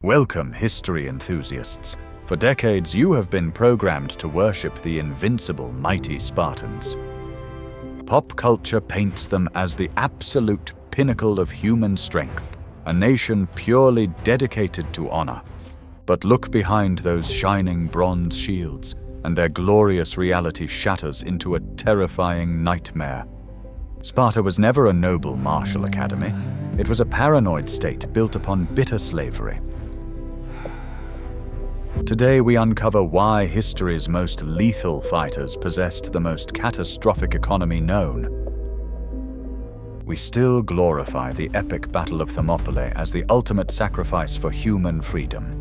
Welcome, history enthusiasts. For decades, you have been programmed to worship the invincible, mighty Spartans. Pop culture paints them as the absolute pinnacle of human strength, a nation purely dedicated to honor. But look behind those shining bronze shields, and their glorious reality shatters into a terrifying nightmare. Sparta was never a noble martial academy. It was a paranoid state built upon bitter slavery. Today we uncover why history's most lethal fighters possessed the most catastrophic economy known. We still glorify the epic Battle of Thermopylae as the ultimate sacrifice for human freedom.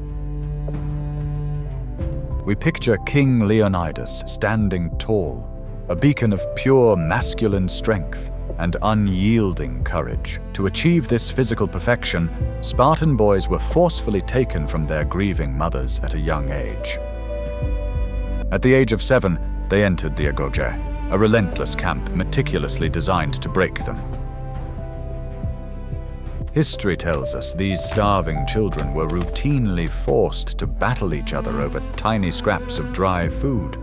We picture King Leonidas standing tall, a beacon of pure masculine strength and unyielding courage. To achieve this physical perfection, Spartan boys were forcefully taken from their grieving mothers at a young age. At the age of 7, they entered the Agoge, a relentless camp meticulously designed to break them. History tells us these starving children were routinely forced to battle each other over tiny scraps of dry food.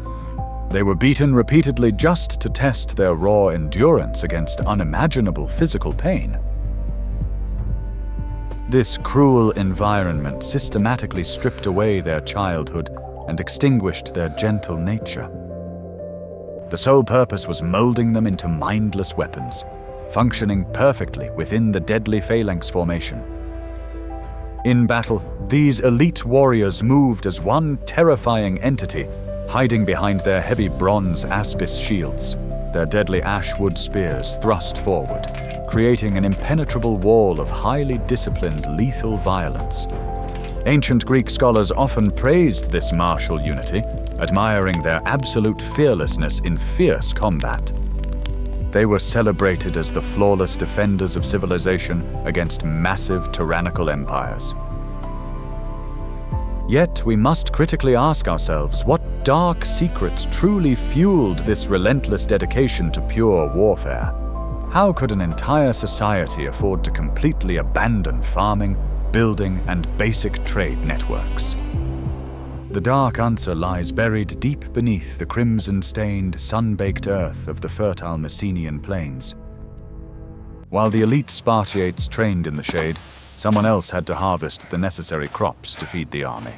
They were beaten repeatedly just to test their raw endurance against unimaginable physical pain. This cruel environment systematically stripped away their childhood and extinguished their gentle nature. The sole purpose was molding them into mindless weapons, functioning perfectly within the deadly phalanx formation. In battle, these elite warriors moved as one terrifying entity, hiding behind their heavy bronze aspis shields, their deadly ashwood spears thrust forward, creating an impenetrable wall of highly disciplined, lethal violence. Ancient Greek scholars often praised this martial unity, admiring their absolute fearlessness in fierce combat. They were celebrated as the flawless defenders of civilization against massive tyrannical empires. Yet we must critically ask ourselves what dark secrets truly fueled this relentless dedication to pure warfare. How could an entire society afford to completely abandon farming, building, and basic trade networks? The dark answer lies buried deep beneath the crimson-stained, sun-baked earth of the fertile Messenian plains. While the elite Spartiates trained in the shade, someone else had to harvest the necessary crops to feed the army.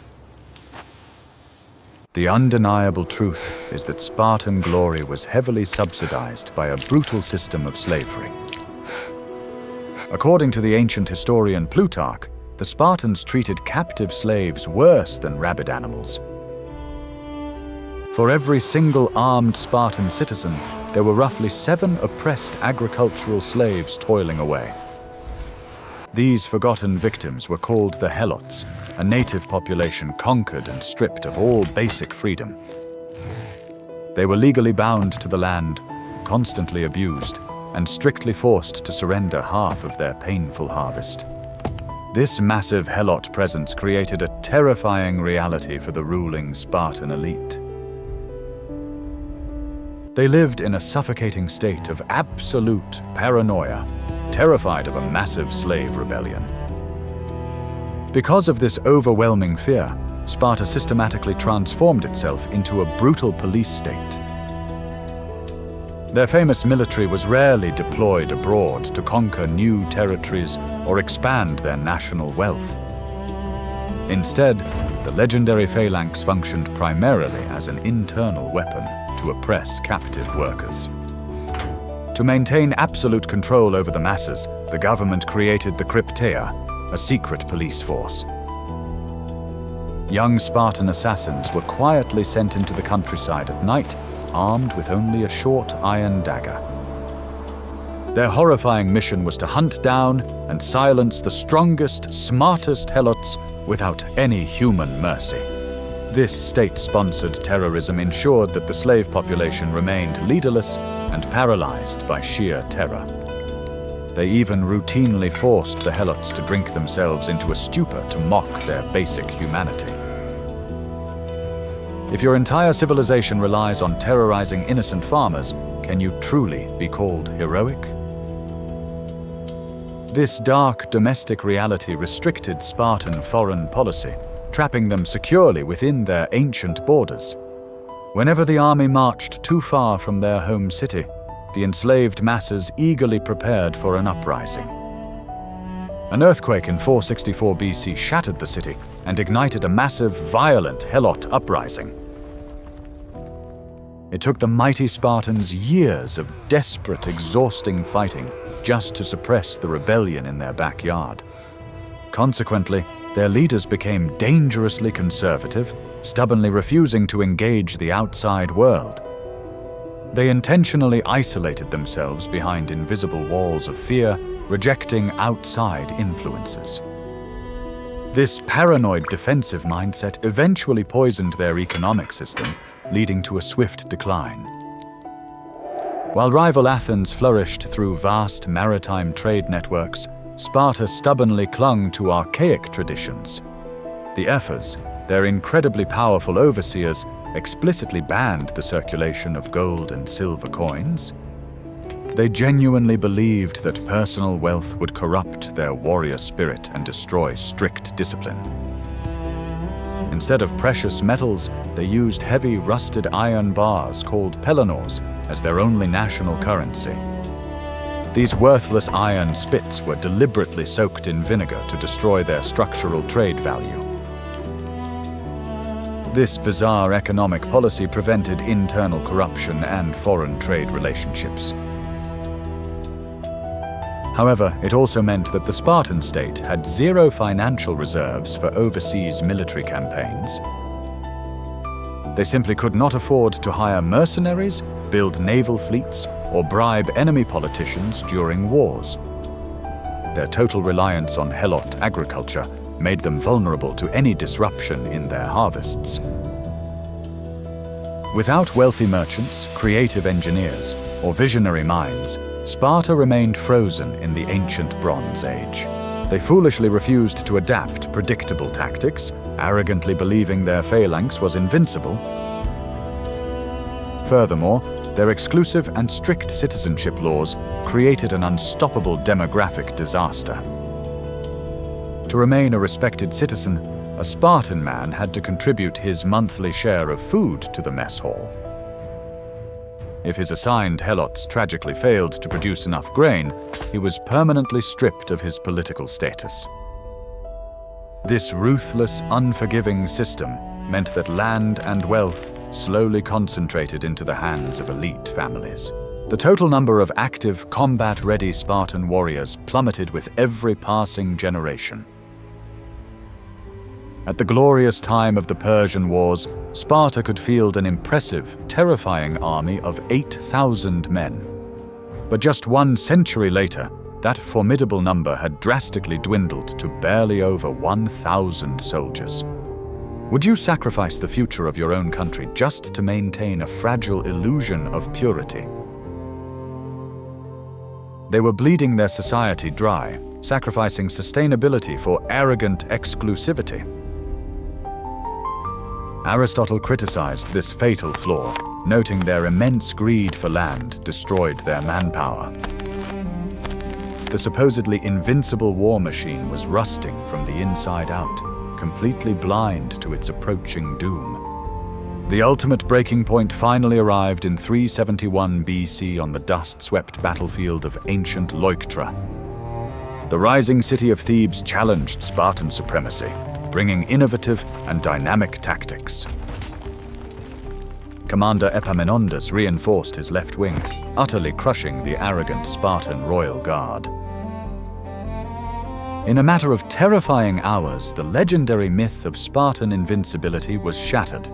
The undeniable truth is that Spartan glory was heavily subsidized by a brutal system of slavery. According to the ancient historian Plutarch, the Spartans treated captive slaves worse than rabid animals. For every single armed Spartan citizen, there were roughly 7 oppressed agricultural slaves toiling away. These forgotten victims were called the Helots, a native population conquered and stripped of all basic freedom. They were legally bound to the land, constantly abused, and strictly forced to surrender half of their painful harvest. This massive Helot presence created a terrifying reality for the ruling Spartan elite. They lived in a suffocating state of absolute paranoia, terrified of a massive slave rebellion. Because of this overwhelming fear, Sparta systematically transformed itself into a brutal police state. Their famous military was rarely deployed abroad to conquer new territories or expand their national wealth. Instead, the legendary phalanx functioned primarily as an internal weapon to oppress captive workers. To maintain absolute control over the masses, the government created the Krypteia, a secret police force. Young Spartan assassins were quietly sent into the countryside at night, armed with only a short iron dagger. Their horrifying mission was to hunt down and silence the strongest, smartest Helots without any human mercy. This state-sponsored terrorism ensured that the slave population remained leaderless and paralyzed by sheer terror. They even routinely forced the Helots to drink themselves into a stupor to mock their basic humanity. If your entire civilization relies on terrorizing innocent farmers, can you truly be called heroic? This dark domestic reality restricted Spartan foreign policy, trapping them securely within their ancient borders. Whenever the army marched too far from their home city, the enslaved masses eagerly prepared for an uprising. An earthquake in 464 BC shattered the city and ignited a massive, violent Helot uprising. It took the mighty Spartans years of desperate, exhausting fighting just to suppress the rebellion in their backyard. Consequently, their leaders became dangerously conservative, stubbornly refusing to engage the outside world. They intentionally isolated themselves behind invisible walls of fear, rejecting outside influences. This paranoid defensive mindset eventually poisoned their economic system, leading to a swift decline. While rival Athens flourished through vast maritime trade networks, Sparta stubbornly clung to archaic traditions. The Ephors, their incredibly powerful overseers, explicitly banned the circulation of gold and silver coins. They genuinely believed that personal wealth would corrupt their warrior spirit and destroy strict discipline. Instead of precious metals, they used heavy rusted iron bars called pellinors as their only national currency. These worthless iron spits were deliberately soaked in vinegar to destroy their structural trade value. This bizarre economic policy prevented internal corruption and foreign trade relationships. However, it also meant that the Spartan state had zero financial reserves for overseas military campaigns. They simply could not afford to hire mercenaries, build naval fleets, or bribe enemy politicians during wars. Their total reliance on Helot agriculture made them vulnerable to any disruption in their harvests. Without wealthy merchants, creative engineers, or visionary minds, Sparta remained frozen in the ancient Bronze Age. They foolishly refused to adapt predictable tactics, arrogantly believing their phalanx was invincible. Furthermore, their exclusive and strict citizenship laws created an unstoppable demographic disaster. To remain a respected citizen, a Spartan man had to contribute his monthly share of food to the mess hall. If his assigned Helots tragically failed to produce enough grain, he was permanently stripped of his political status. This ruthless, unforgiving system meant that land and wealth slowly concentrated into the hands of elite families. The total number of active, combat-ready Spartan warriors plummeted with every passing generation. At the glorious time of the Persian Wars, Sparta could field an impressive, terrifying army of 8,000 men. But just 1 century later, that formidable number had drastically dwindled to barely over 1,000 soldiers. Would you sacrifice the future of your own country just to maintain a fragile illusion of purity? They were bleeding their society dry, sacrificing sustainability for arrogant exclusivity. Aristotle criticized this fatal flaw, noting their immense greed for land destroyed their manpower. The supposedly invincible war machine was rusting from the inside out, completely blind to its approaching doom. The ultimate breaking point finally arrived in 371 BC on the dust-swept battlefield of ancient Leuctra. The rising city of Thebes challenged Spartan supremacy, bringing innovative and dynamic tactics. Commander Epaminondas reinforced his left wing, utterly crushing the arrogant Spartan royal guard. In a matter of terrifying hours, the legendary myth of Spartan invincibility was shattered.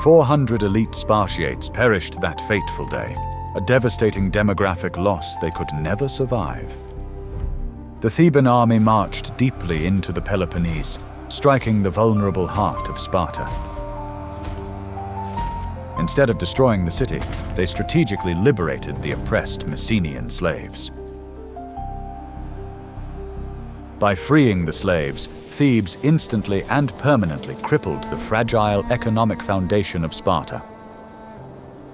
400 elite Spartiates perished that fateful day, a devastating demographic loss they could never survive. The Theban army marched deeply into the Peloponnese, striking the vulnerable heart of Sparta. Instead of destroying the city, they strategically liberated the oppressed Messenian slaves. By freeing the slaves, Thebes instantly and permanently crippled the fragile economic foundation of Sparta.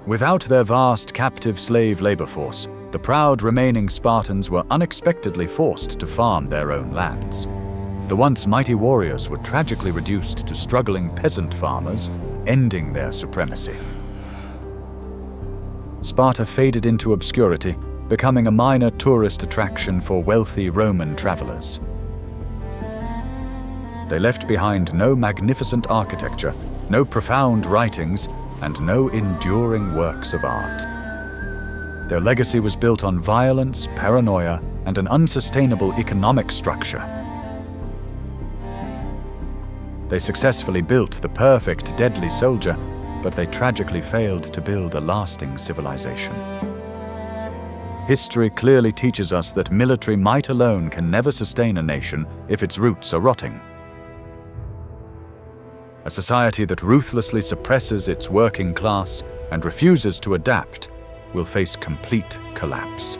Without their vast captive slave labor force, The proud remaining Spartans were unexpectedly forced to farm their own lands. The once mighty warriors were tragically reduced to struggling peasant farmers, ending their supremacy. Sparta faded into obscurity, becoming a minor tourist attraction for wealthy Roman travelers. They left behind no magnificent architecture, no profound writings, and no enduring works of art. Their legacy was built on violence, paranoia, and an unsustainable economic structure. They successfully built the perfect deadly soldier, but they tragically failed to build a lasting civilization. History clearly teaches us that military might alone can never sustain a nation if its roots are rotting. A society that ruthlessly suppresses its working class and refuses to adapt will face complete collapse.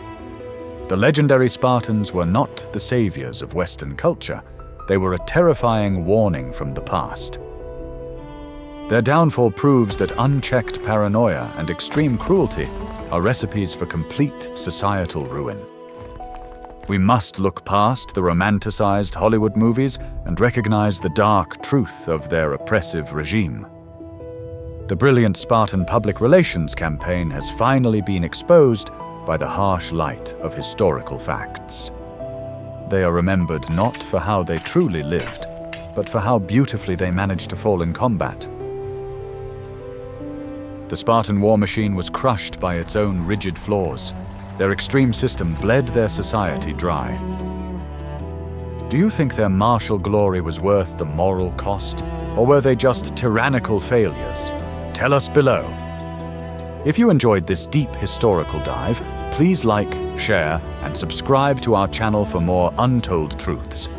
The legendary Spartans were not the saviors of Western culture. They were a terrifying warning from the past. Their downfall proves that unchecked paranoia and extreme cruelty are recipes for complete societal ruin. We must look past the romanticized Hollywood movies and recognize the dark truth of their oppressive regime. The brilliant Spartan public relations campaign has finally been exposed by the harsh light of historical facts. They are remembered not for how they truly lived, but for how beautifully they managed to fall in combat. The Spartan war machine was crushed by its own rigid flaws. Their extreme system bled their society dry. Do you think their martial glory was worth the moral cost, or were they just tyrannical failures? Tell us below. If you enjoyed this deep historical dive, please like, share, and subscribe to our channel for more untold truths.